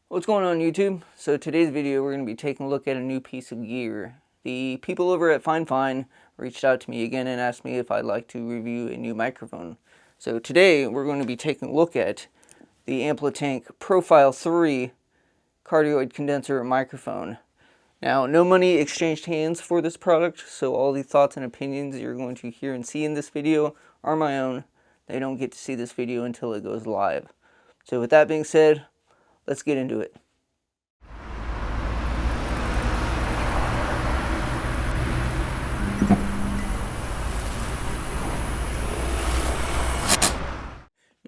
What's going on YouTube? So today's video we're going to be taking a look at a new piece of gear. The people over at FiFine reached out to me again and asked me if I'd like to review a new microphone. So today we're going to be taking a look at the Amplitank Profile 3 cardioid condenser microphone. Now, no money exchanged hands for this product, so all the thoughts and opinions you're going to hear and see in this video are my own. They don't get to see this video until it goes live. So with that being said, let's get into it.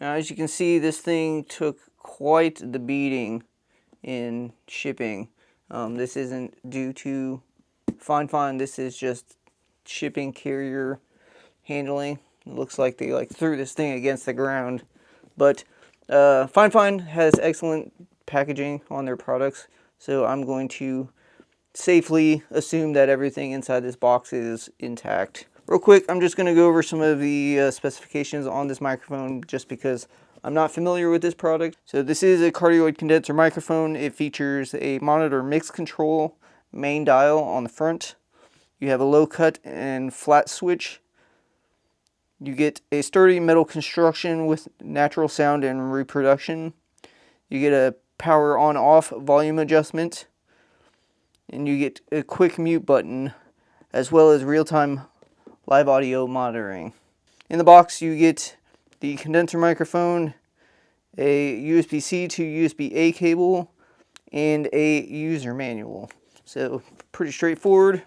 Now, as you can see, this thing took quite the beating in shipping. This isn't due to FiFine, this is just shipping carrier handling. It looks like they threw this thing against the ground. But FiFine has excellent packaging on their products, so I'm going to safely assume that everything inside this box is intact. Real quick, I'm just going to go over some of the specifications on this microphone just because I'm not familiar with this product. So this is a cardioid condenser microphone. It features a monitor mix control main dial on the front. You have a low cut and flat switch. You get a sturdy metal construction with natural sound and reproduction. You get a power on off volume adjustment. And you get a quick mute button as well as real-time live audio monitoring. In the box you get the condenser microphone, a USB-C to USB-A cable, and a user manual. So pretty straightforward.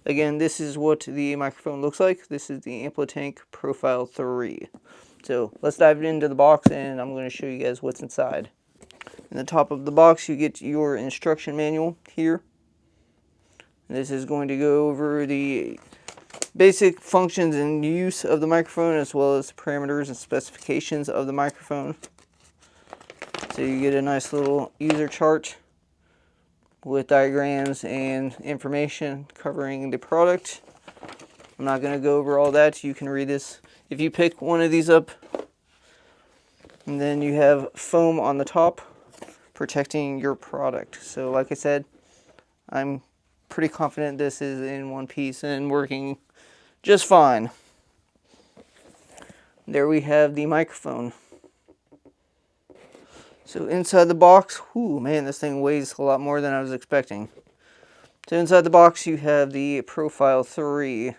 Again, this is what the microphone looks like. This is the Amplitank Profile 3. So let's dive into the box and I'm going to show you guys what's inside. In the top of the box you get your instruction manual here. This is going to go over the basic functions and use of the microphone as well as the parameters and specifications of the microphone. So you get a nice little user chart with diagrams and information covering the product. I'm not going to go over all that. You can read this if you pick one of these up. And then you have foam on the top protecting your product. So like I said, I'm pretty confident this is in one piece and working just fine. There we have the microphone. So inside the box, whoo, man, this thing weighs a lot more than I was expecting. So inside the box you have the Profile 3.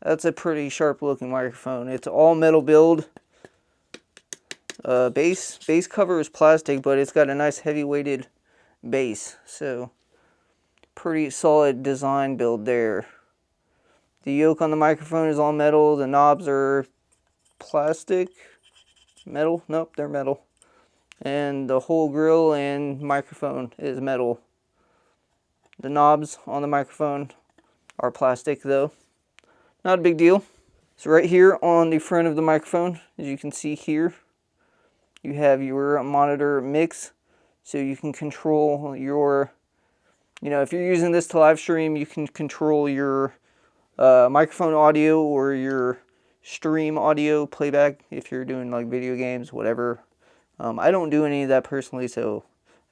That's a pretty sharp looking microphone. It's all metal build. Base cover is plastic, but it's got a nice heavy weighted base. So pretty solid design build there. The yoke on the microphone is all metal. The knobs are plastic. Metal? Nope, they're metal. And the whole grill and microphone is metal. The knobs on the microphone are plastic though. Not a big deal. So right here on the front of the microphone, as you can see here, you have your monitor mix. So you can control your, if you're using this to live stream, you can control your microphone audio or your stream audio playback if you're doing like video games, whatever. I don't do any of that personally, so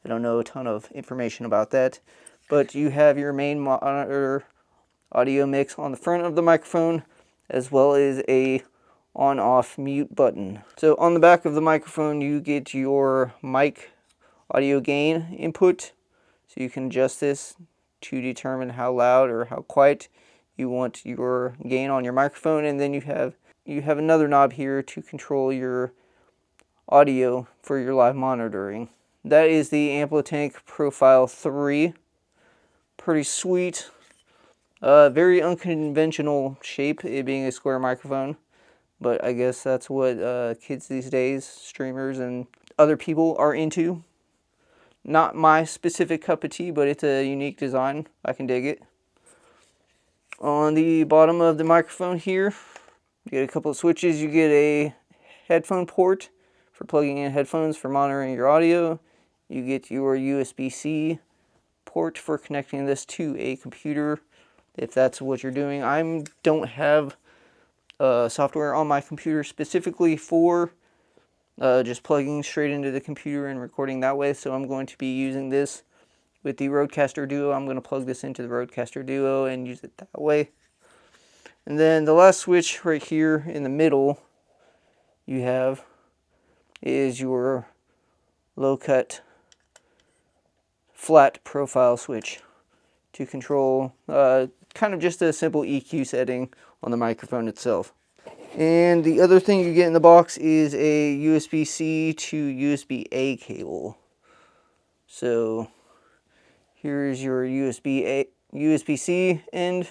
I don't know a ton of information about that. But you have your main monitor audio mix on the front of the microphone, as well as a on-off mute button. So on the back of the microphone, you get your mic audio gain input. So you can adjust this to determine how loud or how quiet you want your gain on your microphone. And then you have another knob here to control your audio for your live monitoring. That is the Amplitank Profile 3. Pretty sweet. Very unconventional shape, it being a square microphone. But I guess that's what kids these days, streamers and other people are into. Not my specific cup of tea, but it's a unique design. I can dig it. On the bottom of the microphone here, you get a couple of switches. You get a headphone port for plugging in headphones for monitoring your audio. You get your USB-C port for connecting this to a computer if that's what you're doing. I don't have software on my computer specifically for just plugging straight into the computer and recording that way. So I'm going to be using this with the Rodecaster Duo. I'm going to plug this into the Rodecaster Duo and use it that way. And then the last switch right here in the middle you have is your low cut flat profile switch to control kind of just a simple EQ setting on the microphone itself. And the other thing you get in the box is a USB-C to USB-A cable. So here's your USB-C end,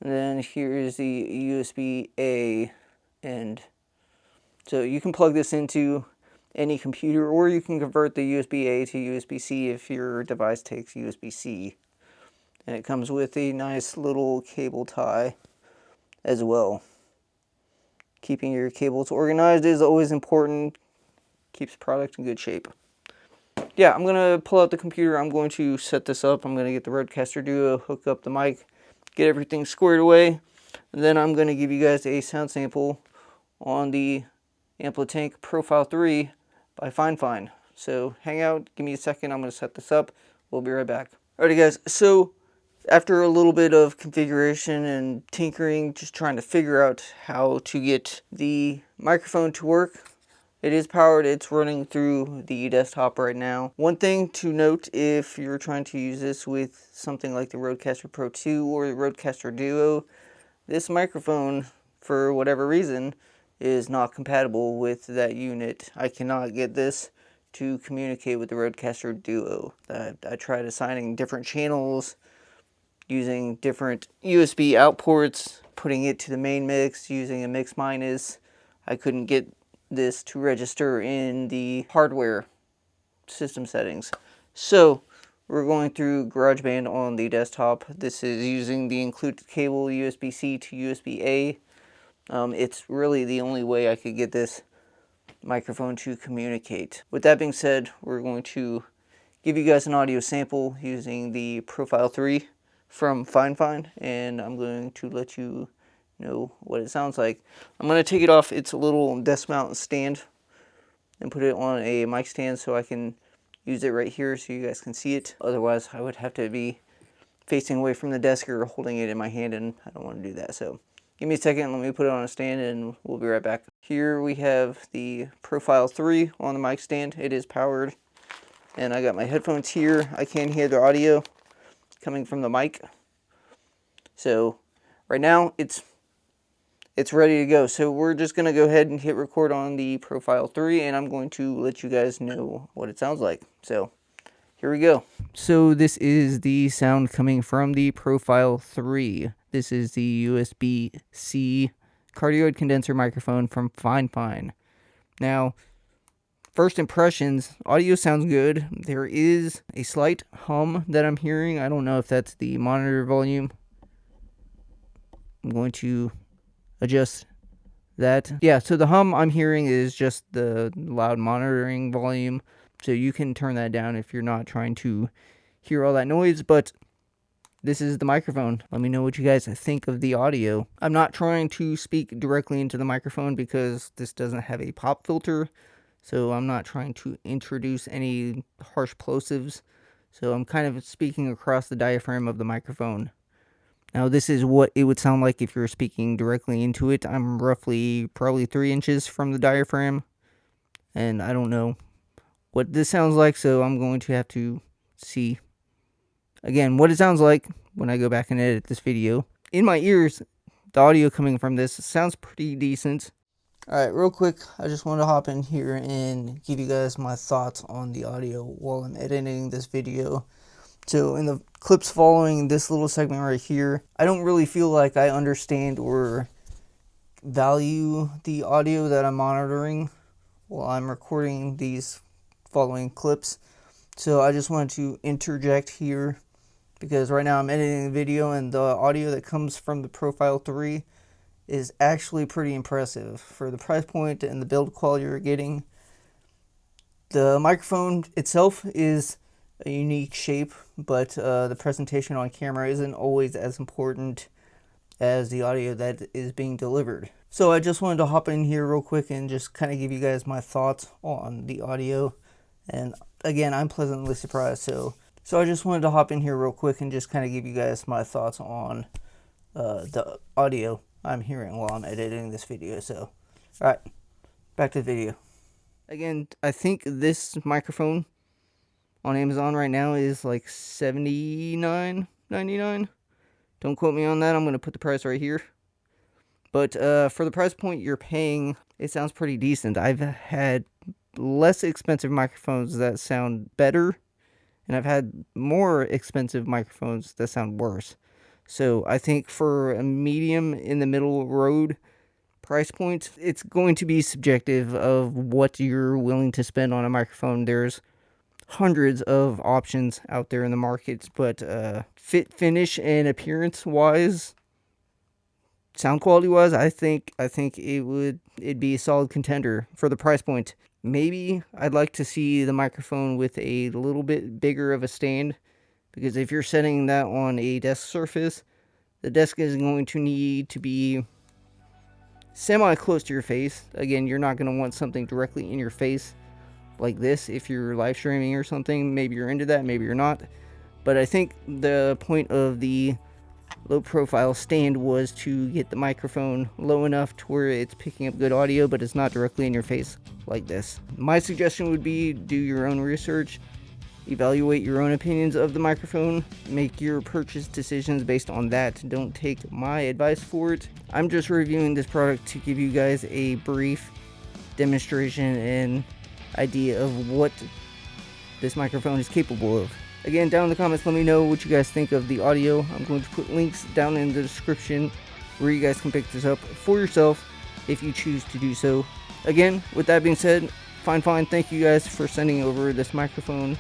and then here's the USB-A end. So you can plug this into any computer, or you can convert the USB-A to USB-C if your device takes USB-C. And it comes with a nice little cable tie as well. Keeping your cables organized is always important. Keeps the product in good shape. Yeah, I'm going to pull out the computer. I'm going to set this up. I'm going to get the Rodecaster Duo, hook up the mic, get everything squared away. And then I'm going to give you guys a sound sample on the Amplitank Profile 3 by FiFine. So hang out, give me a second. I'm going to set this up. We'll be right back. Alrighty guys, so after a little bit of configuration and tinkering, just trying to figure out how to get the microphone to work, it is powered. It's running through the desktop right now. One thing to note, if you're trying to use this with something like the Rodecaster Pro 2 or the Rodecaster Duo, this microphone, for whatever reason, is not compatible with that unit. I cannot get this to communicate with the Rodecaster Duo. I tried assigning different channels, using different USB out ports, putting it to the main mix, using a mix minus. I couldn't get this to register in the hardware system settings. So we're going through GarageBand on the desktop. This is using the included cable USB-C to USB-A. It's really the only way I could get this microphone to communicate. With that being said, we're going to give you guys an audio sample using the Profile 3 from FiFine, and I'm going to let you know what it sounds like. I'm going to take it off its little desk mount stand and put it on a mic stand so I can use it right here so you guys can see it. Otherwise, I would have to be facing away from the desk or holding it in my hand, and I don't want to do that. So give me a second, let me put it on a stand and we'll be right back. Here we have the Profile 3 on the mic stand. It is powered, and I got my headphones here. I can hear the audio coming from the mic. So right now it's ready to go. So we're just going to go ahead and hit record on the Profile 3, and I'm going to let you guys know what it sounds like. So here we go. So this is the sound coming from the Profile 3. This is the USB-C cardioid condenser microphone from FiFine. Now, first impressions, audio sounds good. There is a slight hum that I'm hearing. I don't know if that's the monitor volume. I'm going to adjust that. Yeah, so the hum I'm hearing is just the loud monitoring volume. So you can turn that down if you're not trying to hear all that noise, but this is the microphone. Let me know what you guys think of the audio. I'm not trying to speak directly into the microphone because this doesn't have a pop filter. So I'm not trying to introduce any harsh plosives. So I'm kind of speaking across the diaphragm of the microphone. Now this is what it would sound like if you're speaking directly into it. I'm roughly probably 3 inches from the diaphragm. And I don't know what this sounds like, so I'm going to have to see again what it sounds like when I go back and edit this video. In my ears, the audio coming from this sounds pretty decent. Alright, real quick, I just want to hop in here and give you guys my thoughts on the audio while I'm editing this video. So in the clips following this little segment right here, I don't really feel like I understand or value the audio that I'm monitoring while I'm recording these following clips. So I just wanted to interject here because right now I'm editing the video, and the audio that comes from the Profile 3 is actually pretty impressive for the price point and the build quality you're getting. The microphone itself is a unique shape, but the presentation on camera isn't always as important as the audio that is being delivered. So I just wanted to hop in here real quick and just kind of give you guys my thoughts on the audio. And again, I'm pleasantly surprised. So I just wanted to hop in here real quick and just kind of give you guys my thoughts on the audio I'm hearing while I'm editing this video. So, alright, back to the video. Again, I think this microphone on Amazon right now is like $79.99. Don't quote me on that. I'm going to put the price right here. But for the price point you're paying, it sounds pretty decent. I've had less expensive microphones that sound better, and I've had more expensive microphones that sound worse. So I think for a medium in the middle road price point, it's going to be subjective of what you're willing to spend on a microphone. There's hundreds of options out there in the market, but fit, finish, and appearance wise, sound quality wise, I think it'd be a solid contender for the price point. Maybe I'd like to see the microphone with a little bit bigger of a stand, because if you're setting that on a desk surface, the desk is going to need to be semi close to your face. Again, you're not going to want something directly in your face like this if you're live streaming or something. Maybe you're into that, maybe you're not. But I think the point of the low profile stand was to get the microphone low enough to where it's picking up good audio, but it's not directly in your face like this. My suggestion would be do your own research, evaluate your own opinions of the microphone, make your purchase decisions based on that. Don't take my advice for it. I'm just reviewing this product to give you guys a brief demonstration and idea of what this microphone is capable of. Again, down in the comments, let me know what you guys think of the audio. I'm going to put links down in the description where you guys can pick this up for yourself if you choose to do so. Again, with that being said, FiFine, thank you guys for sending over this microphone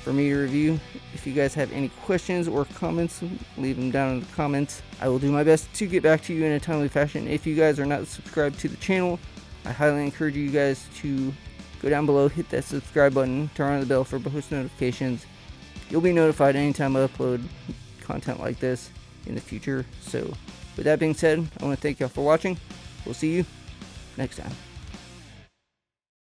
for me to review. If you guys have any questions or comments, leave them down in the comments. I will do my best to get back to you in a timely fashion. If you guys are not subscribed to the channel, I highly encourage you guys to go down below, hit that subscribe button, turn on the bell for post notifications. You'll be notified anytime I upload content like this in the future. So with that being said, I want to thank y'all for watching. We'll see you next time.